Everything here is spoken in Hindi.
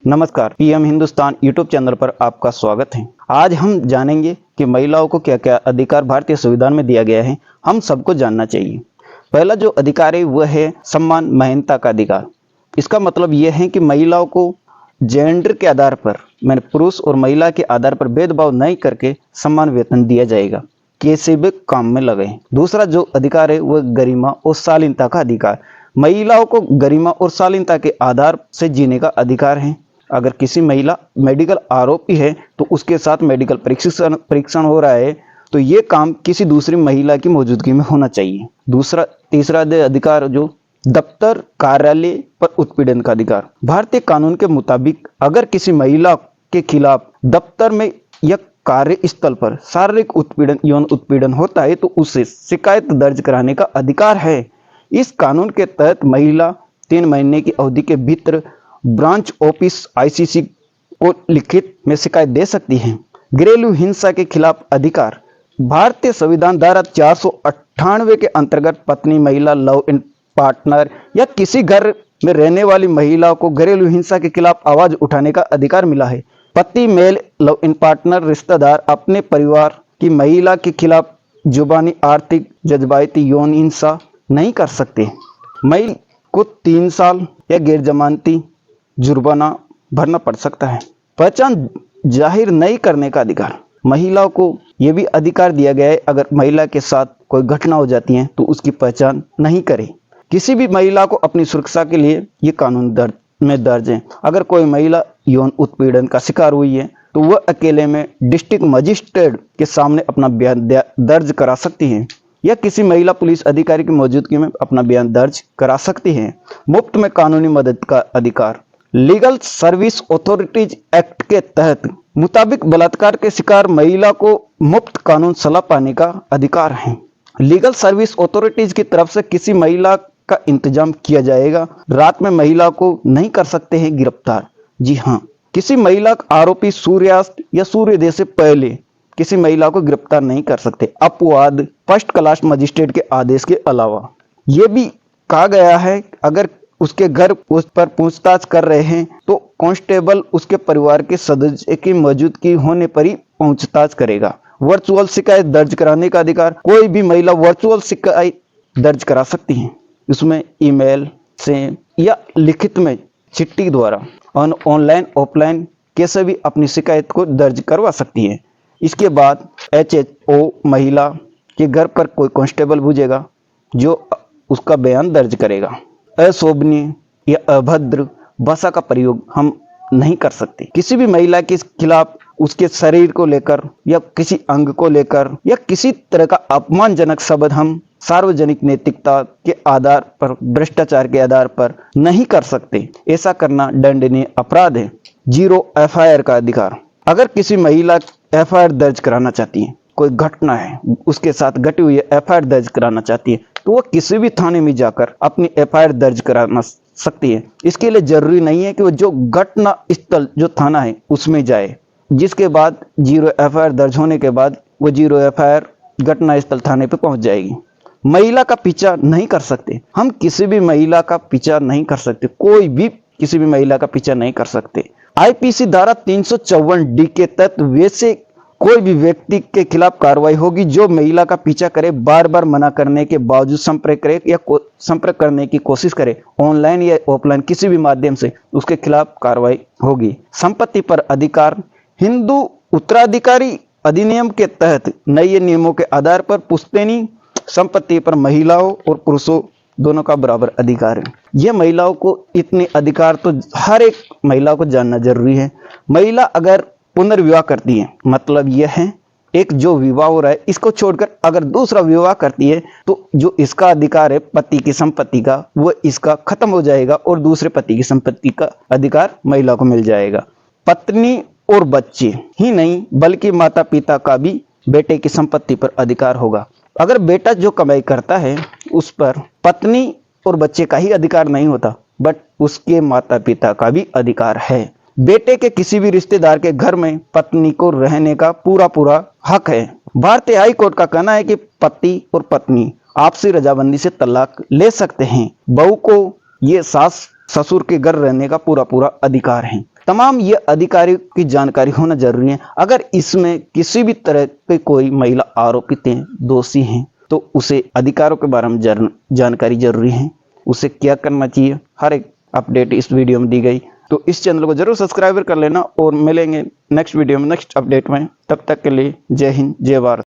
नमस्कार, पीएम हिंदुस्तान यूट्यूब चैनल पर आपका स्वागत है। आज हम जानेंगे कि महिलाओं को क्या क्या अधिकार भारतीय संविधान में दिया गया है, हम सबको जानना चाहिए। पहला जो अधिकार है वह है सम्मान महानता का अधिकार। इसका मतलब यह है कि महिलाओं को जेंडर के आधार पर, मैंने पुरुष और महिला के आधार पर भेदभाव नहीं करके समान वेतन दिया जाएगा, किसी भी काम में लगे। दूसरा जो अधिकार है वह गरिमा और शालीनता का अधिकार। महिलाओं को गरिमा और शालीनता के आधार से जीने का अधिकार है। अगर किसी महिला मेडिकल आरोपी है तो उसके साथ मेडिकल परीक्षण हो रहा है तो ये काम किसी दूसरी महिला की मौजूदगी में होना चाहिए। तीसरा अधिकार जो दफ्तर कार्यालय पर उत्पीड़न का अधिकार। भारतीय कानून के मुताबिक अगर किसी महिला के खिलाफ दफ्तर में या कार्यस्थल पर शारीरिक उत्पीड़न यौन उत्पीड़न होता है तो उसे शिकायत दर्ज कराने का अधिकार है। इस कानून के तहत महिला 3 महीने की अवधि के भीतर ब्रांच ऑफिस आईसीसी को लिखित में शिकायत दे सकती है। घरेलू हिंसा के खिलाफ अधिकार। भारतीय संविधान धारा 498 के अंतर्गत पत्नी, महिला, लव इन पार्टनर या किसी घर में रहने वाली महिला को घरेलू हिंसा के खिलाफ आवाज उठाने का अधिकार मिला है। पति, मेल लव इन पार्टनर रिश्तेदार अपने परिवार की महिला के खिलाफ जुबानी, आर्थिक, जज्बाती यौन हिंसा नहीं कर सकते। महिला को 3 साल या गैर जमानती जुर्माना भरना पड़ सकता है। पहचान जाहिर नहीं करने का अधिकार। महिलाओं को यह भी अधिकार दिया गया है, अगर महिला के साथ कोई घटना हो जाती है तो उसकी पहचान नहीं करे। किसी भी महिला को अपनी सुरक्षा के लिए ये कानून दर्ज है। अगर कोई महिला यौन उत्पीड़न का शिकार हुई है तो वह अकेले में डिस्ट्रिक्ट मजिस्ट्रेट के सामने अपना बयान दर्ज करा सकती है या किसी महिला पुलिस अधिकारी की मौजूदगी में अपना बयान दर्ज करा सकती है। मुफ्त में कानूनी मदद का अधिकार। लीगल सर्विस अथॉरिटीज एक्ट के तहत मुताबिक बलात्कार के शिकार महिला को मुफ्त कानून सलाह पाने का अधिकार है। लीगल सर्विस अथॉरिटीज की तरफ से किसी महिला का इंतजाम किया जाएगा। रात में महिला को नहीं कर सकते हैं गिरफ्तार। जी हाँ, किसी महिला आरोपी सूर्यास्त या सूर्योदय से पहले किसी महिला को गिरफ्तार नहीं कर सकते, अपवाद फर्स्ट क्लास मजिस्ट्रेट के आदेश के अलावा। यह भी कहा गया है अगर उसके घर उस पर पूछताछ कर रहे हैं तो कांस्टेबल उसके परिवार के सदस्य की मौजूदगी होने पर ही पूछताछ करेगा। वर्चुअल शिकायत दर्ज कराने का अधिकार। कोई भी महिला वर्चुअल शिकायत दर्ज करा सकती है। इसमें ईमेल से या लिखित में चिट्ठी द्वारा ऑनलाइन ऑफलाइन कैसे भी अपनी शिकायत को दर्ज करवा सकती है। इसके बाद HHO महिला के घर पर कोई कांस्टेबल भेजेगा जो उसका बयान दर्ज करेगा। अशोभनीय या अभद्र भाषा का प्रयोग हम नहीं कर सकते। किसी भी महिला के खिलाफ उसके शरीर को लेकर या किसी अंग को लेकर या किसी तरह का अपमानजनक शब्द हम सार्वजनिक नैतिकता के आधार पर, भ्रष्टाचार के आधार पर नहीं कर सकते। ऐसा करना दंडनीय अपराध है। 0 FIR का अधिकार। अगर किसी महिला FIR दर्ज कराना चाहती है, कोई घटना है उसके साथ घटी हुई है, FIR दर्ज कराना चाहती है तो वो किसी भी थाने में जाकर अपनी FIR दर्ज कराना सकती है। इसके लिए जरूरी नहीं है कि वो जो घटना स्थल जो थाना है उसमें जाए, जिसके बाद 0 FIR दर्ज होने के बाद वो 0 FIR घटना स्थल थाने पे पहुंच जाएगी। महिला का पीछा नहीं कर सकते। हम किसी भी महिला का पीछा नहीं कर सकते। कोई भी किसी भी महिला का पीछा नहीं कर सकते। IPC धारा 354D के तहत वैसे कोई भी व्यक्ति के खिलाफ कार्रवाई होगी जो महिला का पीछा करे, बार बार मना करने के बावजूद संपर्क करे या संपर्क करने की कोशिश करे, ऑनलाइन या ऑफलाइन किसी भी माध्यम से उसके खिलाफ कार्रवाई होगी। संपत्ति पर अधिकार। हिंदू उत्तराधिकारी अधिनियम के तहत नए नियमों के आधार पर पुश्तैनी संपत्ति पर महिलाओं और पुरुषों दोनों का बराबर अधिकार है। यह महिलाओं को इतने अधिकार तो हर एक महिला को जानना जरूरी है। महिला अगर पुनर्विवाह करती है, मतलब यह है एक जो विवाह हो रहा है इसको छोड़कर अगर दूसरा विवाह करती है तो जो इसका अधिकार है पति की संपत्ति का, वो इसका खत्म हो जाएगा और दूसरे पति की संपत्ति का अधिकार महिला को मिल जाएगा। पत्नी और बच्चे ही नहीं बल्कि माता पिता का भी बेटे की संपत्ति पर अधिकार होगा। अगर बेटा जो कमाई करता है उस पर पत्नी और बच्चे का ही अधिकार नहीं होता, बट उसके माता पिता का भी अधिकार है। बेटे के किसी भी रिश्तेदार के घर में पत्नी को रहने का पूरा हक है। भारतीय हाई कोर्ट का कहना है कि पति और पत्नी आपसी रजामंदी से तलाक ले सकते हैं। बहू को ये सास ससुर के घर रहने का पूरा पूरा अधिकार है। तमाम ये अधिकारियों की जानकारी होना जरूरी है। अगर इसमें किसी भी तरह की कोई महिला आरोपित है, दोषी है, तो उसे अधिकारों के बारे में जानकारी जरूरी है। उसे क्या करना चाहिए, हर एक अपडेट इस वीडियो में दी गई। तो इस चैनल को जरूर सब्सक्राइब कर लेना और मिलेंगे नेक्स्ट वीडियो में, नेक्स्ट अपडेट में। तब तक के लिए जय हिंद, जय भारत।